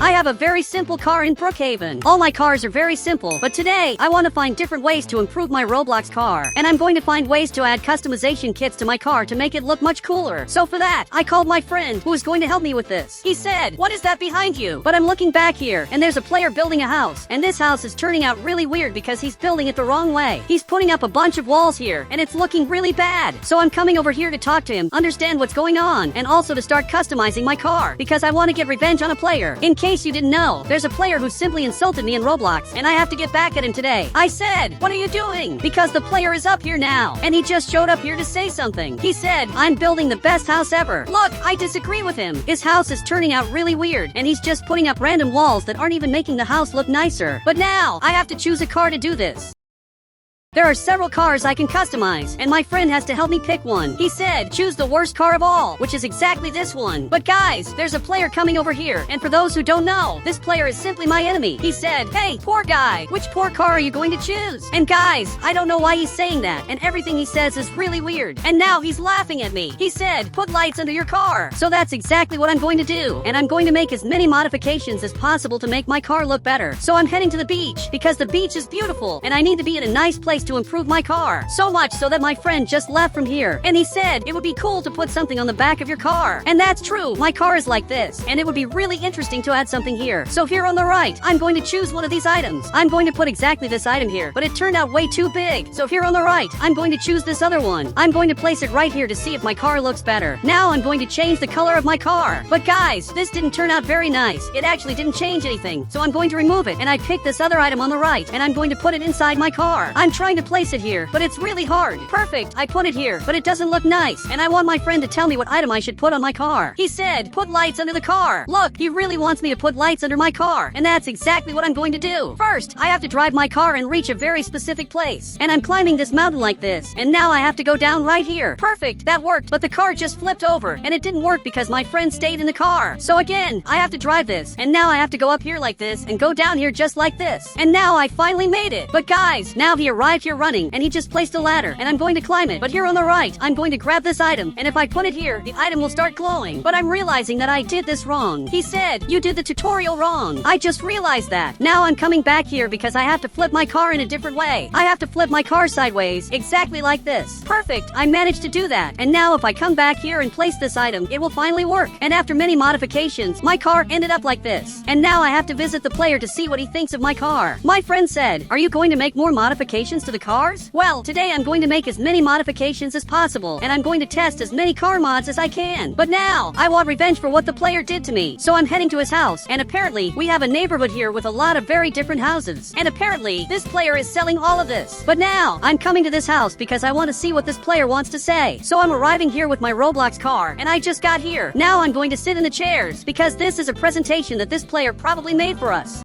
I have a very simple car in Brookhaven. All my cars are very simple, but today, I want to find different ways to improve my Roblox car. And I'm going to find ways to add customization kits to my car to make it look much cooler. So for that, I called my friend, who is going to help me with this. He said, "What is that behind you?" But I'm looking back here, and there's a player building a house. And this house is turning out really weird because he's building it the wrong way. He's putting up a bunch of walls here, and it's looking really bad. So I'm coming over here to talk to him, understand what's going on, and also to start customizing my car, because I want to get revenge on a player. In case you didn't know, there's a player who simply insulted me in Roblox, and I have to get back at him today. I said, "What are you doing?" Because the player is up here now, and he just showed up here to say something. He said, "I'm building the best house ever." Look, I disagree with him. His house is turning out really weird, and he's just putting up random walls that aren't even making the house look nicer. But now, I have to choose a car to do this. There are several cars I can customize, and my friend has to help me pick one. He said, "Choose the worst car of all," which is exactly this one. But guys, there's a player coming over here, and for those who don't know, this player is simply my enemy. He said, "Hey, poor guy, which poor car are you going to choose?" And guys, I don't know why he's saying that, and everything he says is really weird. And now he's laughing at me. He said, "Put lights under your car." So that's exactly what I'm going to do, and I'm going to make as many modifications as possible to make my car look better. So I'm heading to the beach, because the beach is beautiful, and I need to be in a nice place to improve my car. So much so that my friend just left from here, and he said it would be cool to put something on the back of your car. And that's true, my car is like this, and it would be really interesting to add something here. So here on the right, I'm going to choose one of these items. I'm going to put exactly this item here, but it turned out way too big. So here on the right, I'm going to choose this other one. I'm going to place it right here to see if my car looks better. Now I'm going to change the color of my car. But guys, this didn't turn out very nice. It actually didn't change anything. So I'm going to remove it, and I picked this other item on the right, and I'm going to put it inside my car. I'm trying to place it here, but it's really hard. Perfect, I put it here, but it doesn't look nice, and I want my friend to tell me what item I should put on my car. He said, "Put lights under the car." Look, he really wants me to put lights under my car, and that's exactly what I'm going to do. First, I have to drive my car and reach a very specific place, and I'm climbing this mountain like this, and now I have to go down right here. Perfect, that worked, but the car just flipped over, and it didn't work because my friend stayed in the car. So again, I have to drive this, and now I have to go up here like this, and go down here just like this. And now I finally made it. But guys, now he arrived here running, and he just placed a ladder, and I'm going to climb it. But here on the right, I'm going to grab this item, and if I put it here, the item will start glowing. But I'm realizing that I did this wrong. He said, "You did the tutorial wrong." I just realized that. Now I'm coming back here because I have to flip my car in a different way. I have to flip my car sideways, exactly like this. Perfect, I managed to do that. And now if I come back here and place this item, it will finally work. And after many modifications, my car ended up like this. And now I have to visit the player to see what he thinks of my car. My friend said, "Are you going to make more modifications to the cars?" Well, today I'm going to make as many modifications as possible, and I'm going to test as many car mods as I can. But now, I want revenge for what the player did to me. So I'm heading to his house, and apparently, we have a neighborhood here with a lot of very different houses. And apparently, this player is selling all of this. But now, I'm coming to this house because I want to see what this player wants to say. So I'm arriving here with my Roblox car, and I just got here. Now I'm going to sit in the chairs, because this is a presentation that this player probably made for us.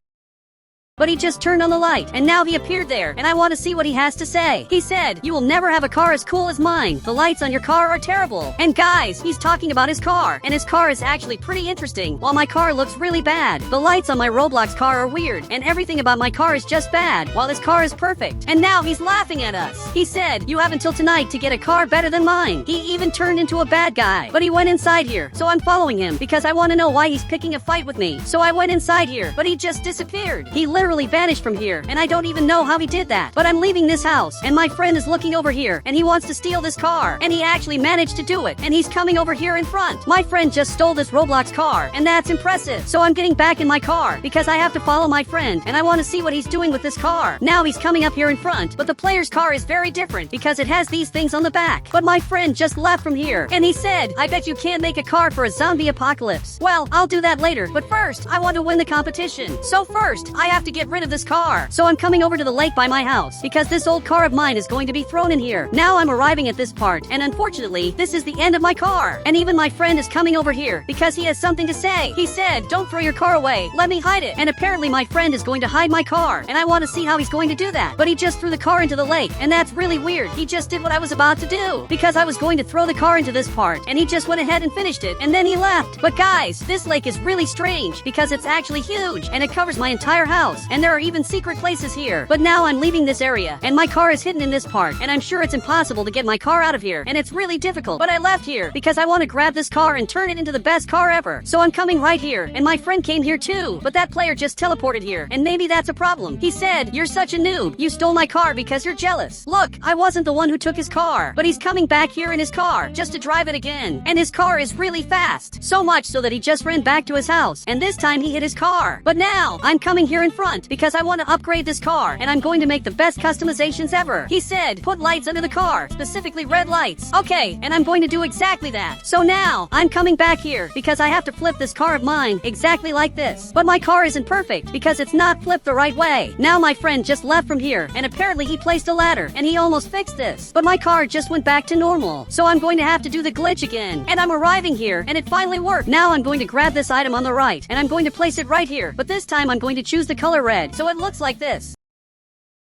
But he just turned on the light, and now he appeared there, and I want to see what he has to say. He said, "You will never have a car as cool as mine. The lights on your car are terrible." And guys, he's talking about his car, and his car is actually pretty interesting, while my car looks really bad. The lights on my Roblox car are weird, and everything about my car is just bad, while his car is perfect. And now he's laughing at us. He said, "You have until tonight to get a car better than mine." He even turned into a bad guy, but he went inside here, so I'm following him, because I want to know why he's picking a fight with me. So I went inside here, but he just disappeared. He literally vanished from here, and I don't even know how he did that. But I'm leaving this house, and my friend is looking over here, and he wants to steal this car, and he actually managed to do it, and he's coming over here in front. My friend just stole this Roblox car, and that's impressive. So I'm getting back in my car, because I have to follow my friend, and I want to see what he's doing with this car. Now he's coming up here in front, but the player's car is very different, because it has these things on the back. But my friend just left from here, and he said, "I bet you can't make a car for a zombie apocalypse." Well, I'll do that later, but first, I want to win the competition. So first, I have to get rid of this car. So I'm coming over to the lake by my house, because this old car of mine is going to be thrown in here. Now I'm arriving at this part, and unfortunately, this is the end of my car. And even my friend is coming over here, because he has something to say. He said, "Don't throw your car away, let me hide it." And apparently my friend is going to hide my car, and I want to see how he's going to do that. But he just threw the car into the lake, and that's really weird. He just did what I was about to do, because I was going to throw the car into this part, and he just went ahead and finished it, and then he left. But guys, this lake is really strange, because it's actually huge, and it covers my entire house. house, and there are even secret places here. But now I'm leaving this area, and my car is hidden in this part, and I'm sure it's impossible to get my car out of here, and it's really difficult. But I left here because I want to grab this car and turn it into the best car ever. So I'm coming right here, and my friend came here too, but that player just teleported here, and maybe that's a problem. He said, "You're such a noob. You stole my car because you're jealous." Look, I wasn't the one who took his car, but he's coming back here in his car just to drive it again, and his car is really fast, so much so that he just ran back to his house, and this time he hit his car. But now I'm coming here in front because I want to upgrade this car, and I'm going to make the best customizations ever. He said, "Put lights under the car, specifically red lights." Okay, and I'm going to do exactly that. So now I'm coming back here because I have to flip this car of mine exactly like this. But my car isn't perfect because it's not flipped the right way. Now my friend just left from here, and apparently he placed a ladder, and he almost fixed this. But my car just went back to normal. So I'm going to have to do the glitch again. And I'm arriving here, and it finally worked. Now I'm going to grab this item on the right, and I'm going to place it right here. But this time I'm going to choose the color red, so it looks like this.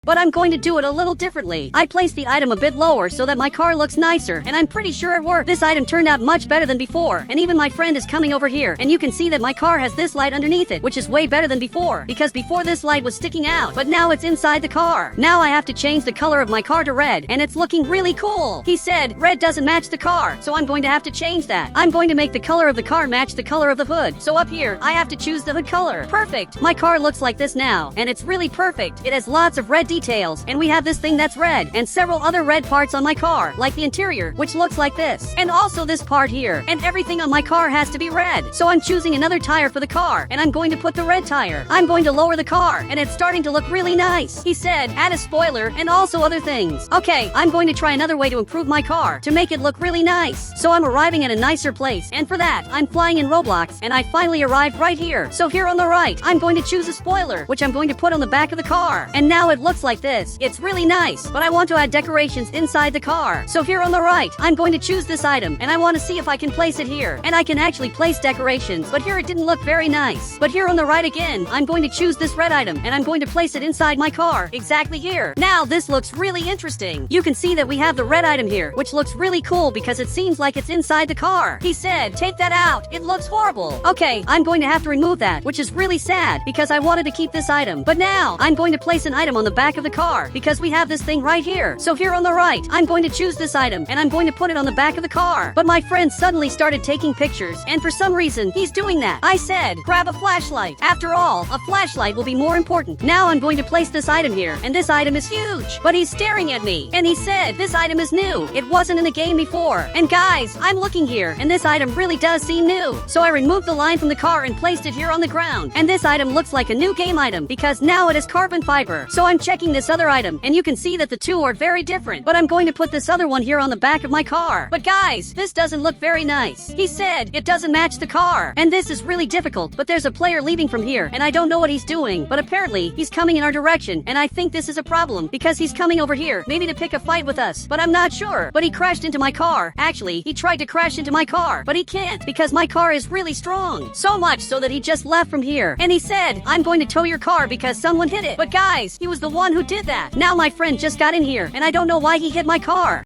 But I'm going to do it a little differently. I placed the item a bit lower so that my car looks nicer, and I'm pretty sure it worked. This item turned out much better than before, and even my friend is coming over here, and you can see that my car has this light underneath it, which is way better than before, because before this light was sticking out, but now it's inside the car. Now I have to change the color of my car to red, and it's looking really cool. He said, "Red doesn't match the car, so I'm going to have to change that. I'm going to make the color of the car match the color of the hood. So up here, I have to choose the hood color." Perfect! My car looks like this now, and it's really perfect. It has lots of red details, and we have this thing that's red, and several other red parts on my car, like the interior, which looks like this, and also this part here, and everything on my car has to be red. So I'm choosing another tire for the car, and I'm going to put the red tire. I'm going to lower the car, and it's starting to look really nice. He said, "Add a spoiler, and also other things." Okay, I'm going to try another way to improve my car, to make it look really nice. So I'm arriving at a nicer place, and for that, I'm flying in Roblox, and I finally arrived right here. So here on the right, I'm going to choose a spoiler, which I'm going to put on the back of the car. And now it looks like this. It's really nice, but I want to add decorations inside the car. So here on the right, I'm going to choose this item, and I want to see if I can place it here. And I can actually place decorations, but here it didn't look very nice. But here on the right again, I'm going to choose this red item, and I'm going to place it inside my car, exactly here. Now this looks really interesting. You can see that we have the red item here, which looks really cool because it seems like it's inside the car. He said, "Take that out. It looks horrible." Okay, I'm going to have to remove that, which is really sad because I wanted to keep this item. But now I'm going to place an item on the back of the car because we have this thing right here. So here on the right, I'm going to choose this item, and I'm going to put it on the back of the car. But my friend suddenly started taking pictures, and for some reason, he's doing that. I said, "Grab a flashlight." After all, a flashlight will be more important. Now I'm going to place this item here, and this item is huge. But he's staring at me, and he said, "This item is new. It wasn't in the game before." And guys, I'm looking here, and this item really does seem new. So I removed the line from the car and placed it here on the ground. And this item looks like a new game item because now it is carbon fiber. So I'm checking this other item, and you can see that the two are very different. But I'm going to put this other one here on the back of my car. But guys, this doesn't look very nice. He said it doesn't match the car. And this is really difficult, but there's a player leaving from here, and I don't know what he's doing. But apparently, he's coming in our direction, and I think this is a problem because he's coming over here, maybe to pick a fight with us. But I'm not sure. But he crashed into my car. Actually, he tried to crash into my car, but he can't because my car is really strong. So much so that he just left from here. And he said, "I'm going to tow your car because someone hit it." But guys, he was the one who did that. Now my friend just got in here, and I don't know why he hit my car.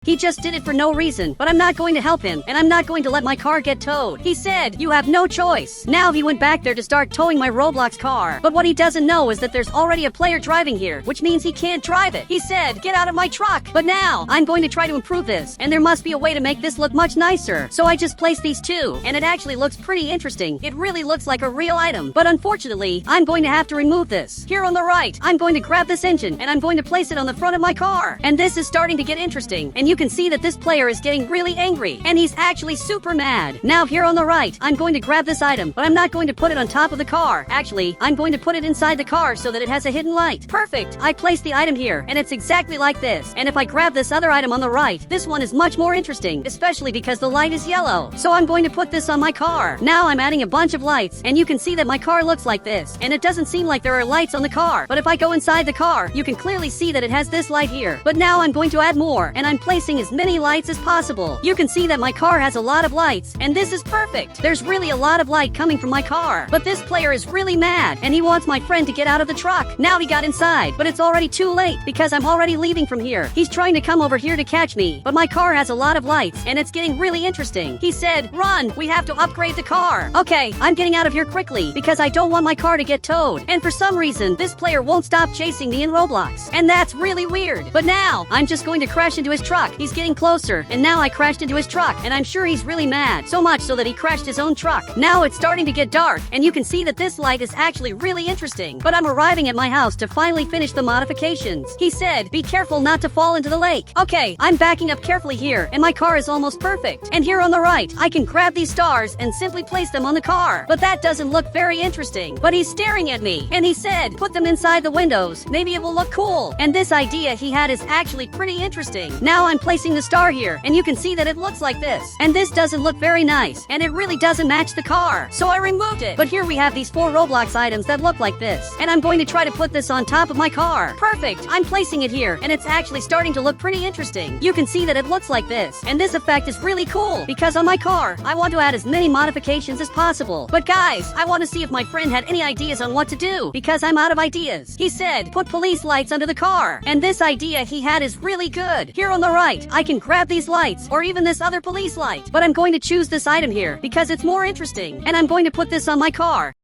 He just did it for no reason, but I'm not going to help him, and I'm not going to let my car get towed. He said, "You have no choice." Now he went back there to start towing my Roblox car. But what he doesn't know is that there's already a player driving here, which means he can't drive it. He said, "Get out of my truck." But now, I'm going to try to improve this, and there must be a way to make this look much nicer. So I just placed these two, and it actually looks pretty interesting. It really looks like a real item. But unfortunately, I'm going to have to remove this. Here on the right, I'm going to grab this engine, and I'm going to place it on the front of my car. And this is starting to get interesting, and you can see that this player is getting really angry, and he's actually super mad. Now here on the right, I'm going to grab this item, but I'm not going to put it on top of the car. Actually, I'm going to put it inside the car so that it has a hidden light. Perfect! I placed the item here, and it's exactly like this. And if I grab this other item on the right, this one is much more interesting, especially because the light is yellow. So I'm going to put this on my car. Now I'm adding a bunch of lights, and you can see that my car looks like this, and it doesn't seem like there are lights on the car. But if I go inside the car, you can clearly see that it has this light here. But now I'm going to add more, and I'm placing placing as many lights as possible. You can see that my car has a lot of lights, and this is perfect. There's really a lot of light coming from my car. But this player is really mad, and he wants my friend to get out of the truck. Now he got inside, but it's already too late because I'm already leaving from here. He's trying to come over here to catch me, but my car has a lot of lights, and it's getting really interesting. He said, "Run, we have to upgrade the car." Okay, I'm getting out of here quickly because I don't want my car to get towed. And for some reason, this player won't stop chasing me in Roblox. And that's really weird. But now, I'm just going to crash into his truck. He's getting closer, and now I crashed into his truck, and I'm sure he's really mad. So much so that he crashed his own truck. Now it's starting to get dark, and you can see that this light is actually really interesting. But I'm arriving at my house to finally finish the modifications. He said, "Be careful not to fall into the lake." Okay, I'm backing up carefully here, and my car is almost perfect. And here on the right, I can grab these stars and simply place them on the car. But that doesn't look very interesting. But he's staring at me, and he said, "Put them inside the windows. Maybe it will look cool." And this idea he had is actually pretty interesting. Now I'm placing the star here, and you can see that it looks like this. And this doesn't look very nice, and it really doesn't match the car. So I removed it. But here we have these 4 Roblox items that look like this. And I'm going to try to put this on top of my car. Perfect. I'm placing it here, and it's actually starting to look pretty interesting. You can see that it looks like this. And this effect is really cool, because on my car, I want to add as many modifications as possible. But guys, I want to see if my friend had any ideas on what to do, because I'm out of ideas. He said, "Put police lights under the car." And this idea he had is really good. Here on the right, I can grab these lights, or even this other police light. But I'm going to choose this item here, because it's more interesting. And I'm going to put this on my car.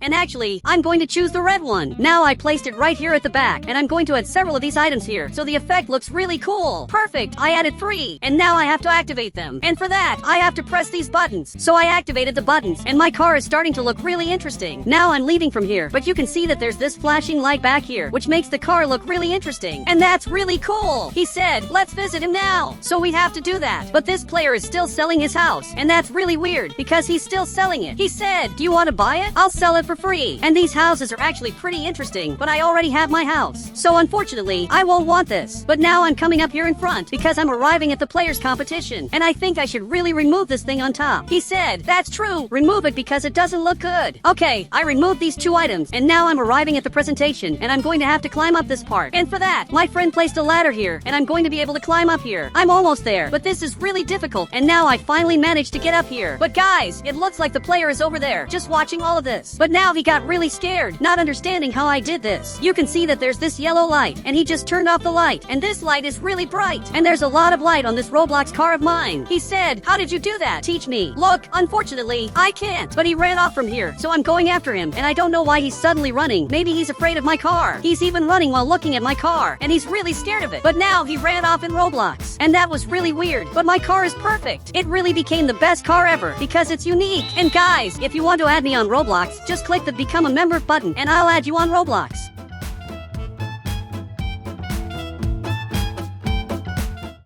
And actually, I'm going to choose the red one. Now I placed it right here at the back, and I'm going to add several of these items here, so the effect looks really cool. Perfect, I added 3, and now I have to activate them. And for that, I have to press these buttons. So I activated the buttons, and my car is starting to look really interesting. Now I'm leaving from here, but you can see that there's this flashing light back here, which makes the car look really interesting. And that's really cool. He said, "Let's visit him now." So we have to do that. But this player is still selling his house, and that's really weird, because he's still selling it. He said, "Do you want to buy it? I'll sell it for free." And these houses are actually pretty interesting, but I already have my house. So unfortunately, I won't want this. But now I'm coming up here in front because I'm arriving at the players competition, and I think I should really remove this thing on top. He said, "That's true, remove it because it doesn't look good." Okay, I removed these 2 items, and now I'm arriving at the presentation, and I'm going to have to climb up this part. And for that, my friend placed a ladder here, and I'm going to be able to climb up here. I'm almost there, but this is really difficult, and now I finally managed to get up here. But guys, it looks like the player is over there, just watching all of this. But now he got really scared, not understanding how I did this. You can see that there's this yellow light, and he just turned off the light, and this light is really bright, and there's a lot of light on this Roblox car of mine. He said, "How did you do that? Teach me." Look, unfortunately, I can't, but he ran off from here, so I'm going after him, and I don't know why he's suddenly running. Maybe he's afraid of my car. He's even running while looking at my car, and he's really scared of it. But now he ran off in Roblox, and that was really weird, but my car is perfect. It really became the best car ever, because it's unique. And guys, if you want to add me on Roblox, just click the Become a Member button, and I'll add you on Roblox.